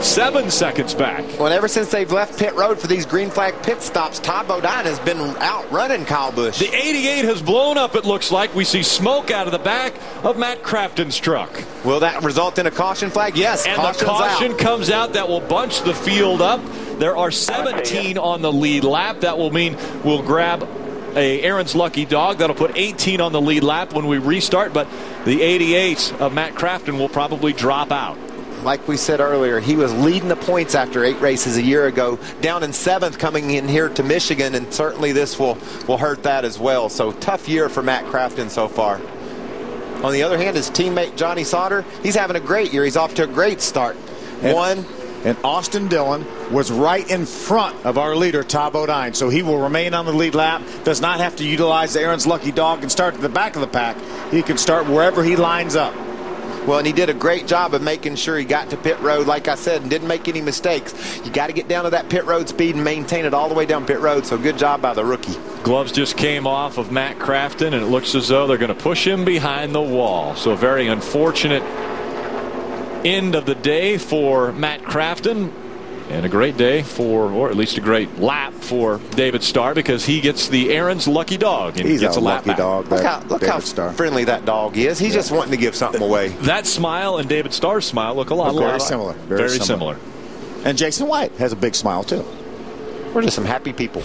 7 seconds back. Well, ever since they've left pit road for these green flag pit stops, Todd Bodine has been outrunning Kyle Busch. The 88 has blown up, it looks like. We see smoke out of the back of Matt Crafton's truck. Will that result in a caution flag? Yes, and the caution comes out. That will bunch the field up. There are 17 on the lead lap. That will mean we'll grab Aaron's lucky dog. That'll put 18 on the lead lap when we restart, but the 88 of Matt Crafton will probably drop out. Like we said earlier, he was leading the points after 8 races a year ago, down in 7th coming in here to Michigan, and certainly this will hurt that as well. So tough year for Matt Crafton so far. On the other hand, his teammate Johnny Sauter, he's having a great year. He's off to a great start. And Austin Dillon was right in front of our leader, Todd Bodine, so he will remain on the lead lap, does not have to utilize Aaron's lucky dog and start at the back of the pack. He can start wherever he lines up. Well, and he did a great job of making sure he got to pit road, like I said, and didn't make any mistakes. You got to get down to that pit road speed and maintain it all the way down pit road, so good job by the rookie. Gloves just came off of Matt Crafton, and it looks as though they're going to push him behind the wall. So a very unfortunate end of the day for Matt Crafton. And a great day for, or at least a great lap for David Starr, because he gets the Aaron's lucky dog. And He's gets a lucky lap dog. Look how friendly that dog is. He's just wanting to give something away. That smile and David Starr's smile look a lot alike. Very similar. Very similar. And Jason White has a big smile, too. We're just some happy people.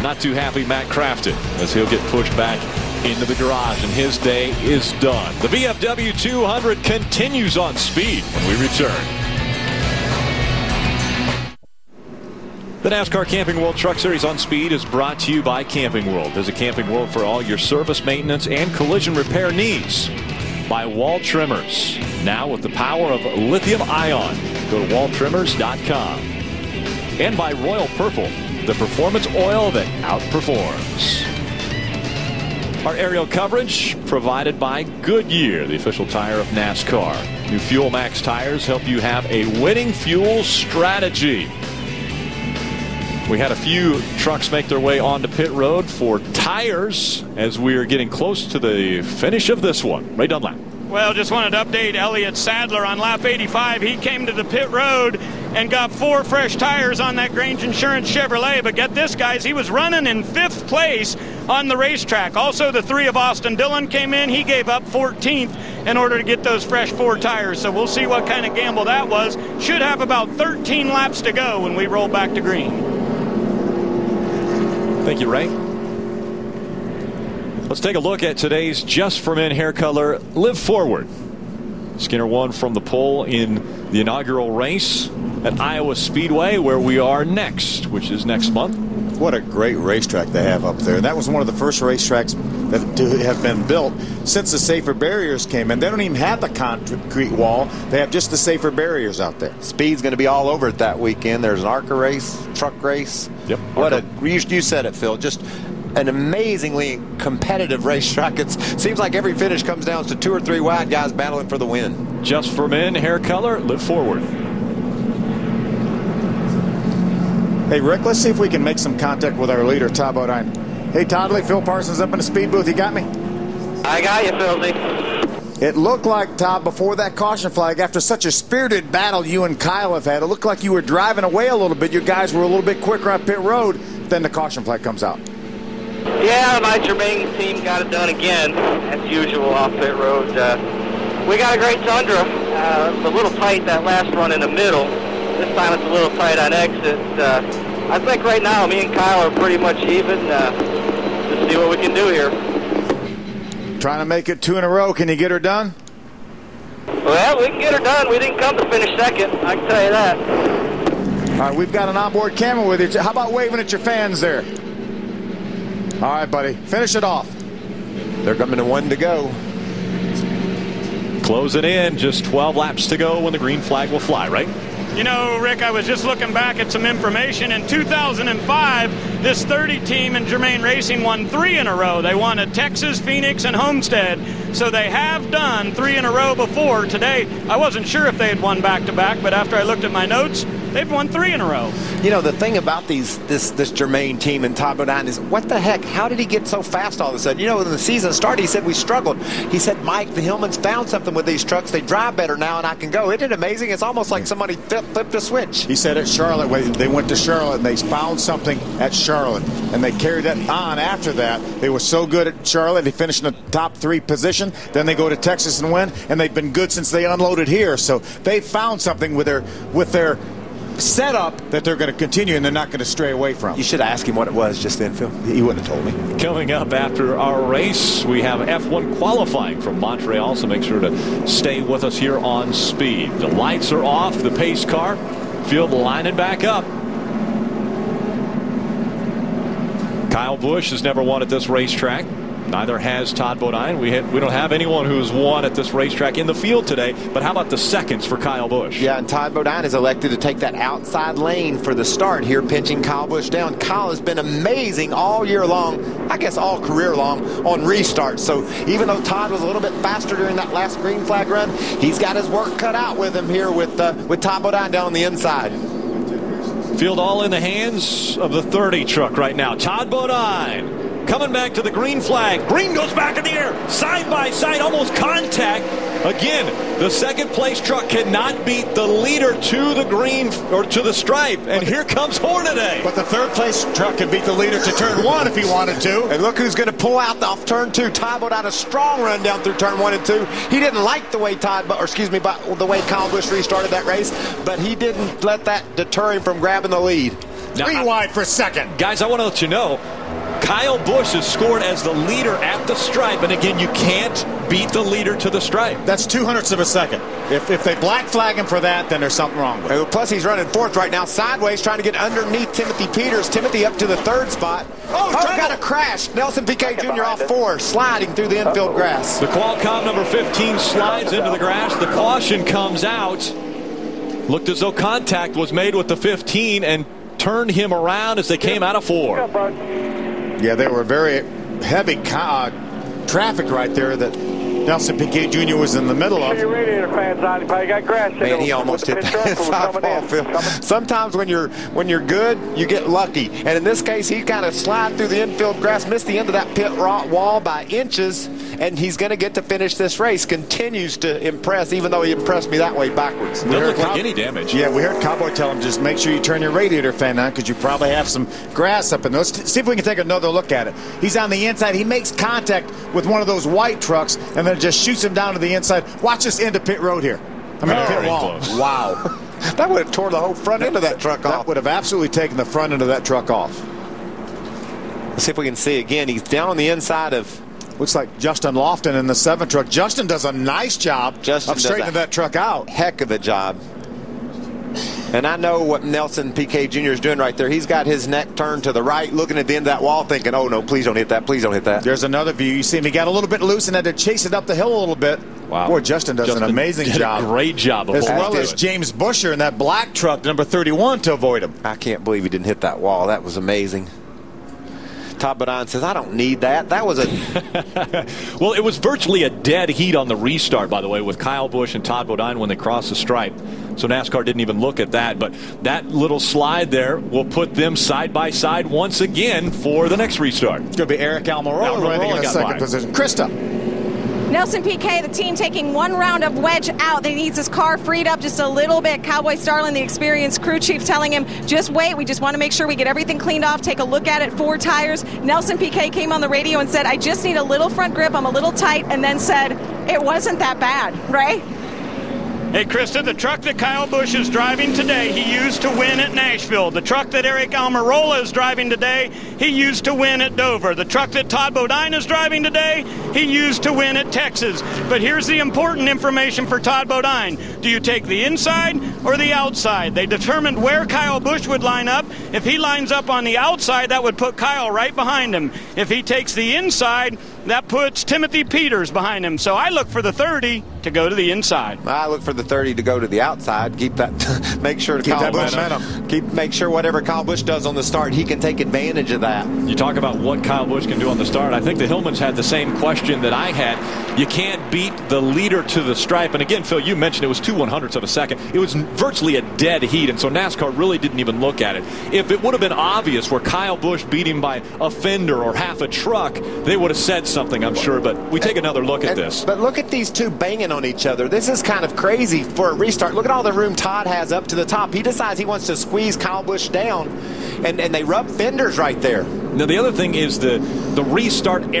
Not too happy Matt Crafton, as he'll get pushed back into the garage, and his day is done. The VFW 200 continues on speed when we return. The NASCAR Camping World Truck Series on Speed is brought to you by Camping World. Visit Camping World for all your service, maintenance, and collision repair needs. By Wall Trimmers, now with the power of lithium ion. Go to walltrimmers.com. And by Royal Purple, the performance oil that outperforms. Our aerial coverage provided by Goodyear, the official tire of NASCAR. New Fuel Max tires help you have a winning fuel strategy. We had a few trucks make their way onto pit road for tires as we are getting close to the finish of this one. Ray Dunlap. Well, just wanted to update Elliott Sadler on lap 85. He came to the pit road and got 4 fresh tires on that Grange Insurance Chevrolet. But get this, guys, he was running in 5th place on the racetrack. Also, the 3 of Austin Dillon came in. He gave up 14th in order to get those fresh 4 tires. So we'll see what kind of gamble that was. Should have about 13 laps to go when we roll back to green. Thank you, Ray. Let's take a look at today's Just for Men hair color Live Forward. Skinner won from the pole in the inaugural race at Iowa Speedway, where we are next, which is next month. What a great racetrack they have up there. That was one of the first racetracks that have been built since the safer barriers came in. They don't even have the concrete wall. They have just the safer barriers out there. Speed's going to be all over it that weekend. There's an ARCA race, truck race. Yep. You said it, Phil. Just an amazingly competitive racetrack. It seems like every finish comes down to 2 or 3 wide guys battling for the win. Just for Men hair color Live Forward. Hey, Rick, let's see if we can make some contact with our leader, Todd Bodine. Hey, Toddley, Phil Parsons up in the speed booth. You got me? I got you, Philzy. It looked like, Todd, before that caution flag, after such a spirited battle you and Kyle have had, it looked like you were driving away a little bit. You guys were a little bit quicker on pit road. Then the caution flag comes out. Yeah, my Germain team got it done again, as usual, off pit road. We got a great Tundra. It's a little tight that last run in the middle. This time it's a little tight on exit. I think right now me and Kyle are pretty much even. Let's see what we can do here. Trying to make it 2 in a row. Can you get her done? Well, we can get her done. We didn't come to finish second, I can tell you that. All right, we've got an onboard camera with you. How about waving at your fans there? All right, buddy. Finish it off. They're coming to 1 to go. Close it in. Just 12 laps to go when the green flag will fly, right? You know, Rick, I was just looking back at some information. In 2005, this 30 team in Germain Racing won 3 in a row. They won at Texas, Phoenix, and Homestead. So they have done 3 in a row before. Today, I wasn't sure if they had won back-to-back, but after I looked at my notes, They've won 3 in a row. You know, the thing about this Germain team and Todd Bodine is, what the heck? How did he get so fast all of a sudden? You know, when the season started, he said we struggled. He said, Mike, the Hillmans found something with these trucks. They drive better now, and I can go. Isn't it amazing? It's almost like somebody flipped a switch. He said at Charlotte, when they went to Charlotte, and they found something at Charlotte, and they carried that on after that. They were so good at Charlotte, they finished in the top 3 position. Then they go to Texas and win, and they've been good since they unloaded here. So they found something with their setup that they're going to continue, and they're not going to stray away from. You should ask him what it was just then, Phil. He wouldn't have told me. Coming up after our race, we have F1 qualifying from Montreal, so make sure to stay with us here on Speed. The lights are off, the pace car field lining back up. Kyle Busch has never won at this racetrack. Neither has Todd Bodine. We don't have anyone who's won at this racetrack in the field today. But how about the seconds for Kyle Busch? Yeah, and Todd Bodine is elected to take that outside lane for the start here, pinching Kyle Busch down. Kyle has been amazing all year long, I guess all career long, on restarts. So even though Todd was a little bit faster during that last green flag run, he's got his work cut out with him here with Todd Bodine down on the inside. Field all in the hands of the 30 truck right now. Todd Bodine coming back to the green flag. Green goes back in the air. Side by side, almost contact. Again, the second place truck cannot beat the leader to the green or to the stripe. And here comes Hornaday. But the third place truck can beat the leader to turn 1 if he wanted to. And look who's going to pull out off turn 2. Todd Bodine, a strong run down through turn 1 and 2. He didn't like the way the way Kyle Busch restarted that race, but he didn't let that deter him from grabbing the lead. Now, 3 wide for second. Guys, I want to let you know, Kyle Busch is scored as the leader at the stripe, and again, you can't beat the leader to the stripe. That's 0.02 of a second. If they black flag him for that, then there's something wrong with it. Plus, he's running 4th right now, sideways, trying to get underneath Timothy Peters. Timothy up to the 3rd spot. Got a crash. Nelson Piquet Jr. off 4, sliding through the infield grass. The Qualcomm number 15 slides into the grass. The caution comes out. Looked as though contact was made with the 15 and turned him around as they came out of 4. Yeah, they were very heavy traffic right there that Nelson Piquet Jr. was in the middle of. Man, he almost hit that southpaw, Phil. Sometimes when you're good, you get lucky. And in this case, he kind of slid through the infield grass, missed the end of that pit wall by inches, and he's going to get to finish this race. Continues to impress, even though he impressed me that way backwards. Doesn't look like any damage. Yeah, we heard Cowboy tell him, just make sure you turn your radiator fan on because you probably have some grass up in those. See if we can take another look at it. He's on the inside. He makes contact with one of those white trucks and then just shoots him down to the inside. Watch this into pit road here. I mean, pit wall. Close. Wow. That would have tore the whole front end of that truck off. That would have absolutely taken the front end of that truck off. Let's see if we can see again. He's down on the inside of... Looks like Justin Lofton in the 7 truck. Justin does a nice job of straightening that truck out. Heck of a job. And I know what Nelson Piquet Jr. is doing right there. He's got his neck turned to the right, looking at the end of that wall, thinking, oh, no, please don't hit that. Please don't hit that. There's another view. You see him. He got a little bit loose and had to chase it up the hill a little bit. Wow. Boy, Justin does an amazing job. A great job. As well as James Busher in that black truck, number 31, to avoid him. I can't believe he didn't hit that wall. That was amazing. Todd Bodine says, I don't need that. That was a... Well, it was virtually a dead heat on the restart, by the way, with Kyle Busch and Todd Bodine when they crossed the stripe. So NASCAR didn't even look at that. But that little slide there will put them side by side once again for the next restart. It's going to be Eric Almirola running in the second position. Krista. Nelson Piquet, the team taking 1 round of wedge out. They needs his car freed up just a little bit. Cowboy Starlin, the experienced crew chief, telling him, just wait. We just want to make sure we get everything cleaned off. Take a look at it. 4 tires. Nelson Piquet came on the radio and said, I just need a little front grip. I'm a little tight. And then said, it wasn't that bad, right? Hey, Krista, the truck that Kyle Busch is driving today, he used to win at Nashville. The truck that Eric Almirola is driving today, he used to win at Dover. The truck that Todd Bodine is driving today, he used to win at Texas. But here's the important information for Todd Bodine. Do you take the inside or the outside? They determined where Kyle Busch would line up. If he lines up on the outside, that would put Kyle right behind him. If he takes the inside, that puts Timothy Peters behind him. So I look for the 30 to go to the inside. I look for the 30 to go to the outside. Keep that. Make sure to make sure whatever Kyle Busch does on the start, he can take advantage of that. You talk about what Kyle Busch can do on the start. I think the Hillmans had the same question that I had. You can't beat the leader to the stripe. And again, Phil, you mentioned it was 2/100ths of a second. It was virtually a dead heat, and so NASCAR really didn't even look at it. If it would have been obvious where Kyle Busch beat him by a fender or half a truck, they would have said something, I'm sure. But we take another look at this. But look at these two banging on each other. This is kind of crazy for a restart. Look at all the room Todd has up to the top. He decides he wants to squeeze Kyle Busch down, and they rub fenders right there. Now, the other thing is the restart area.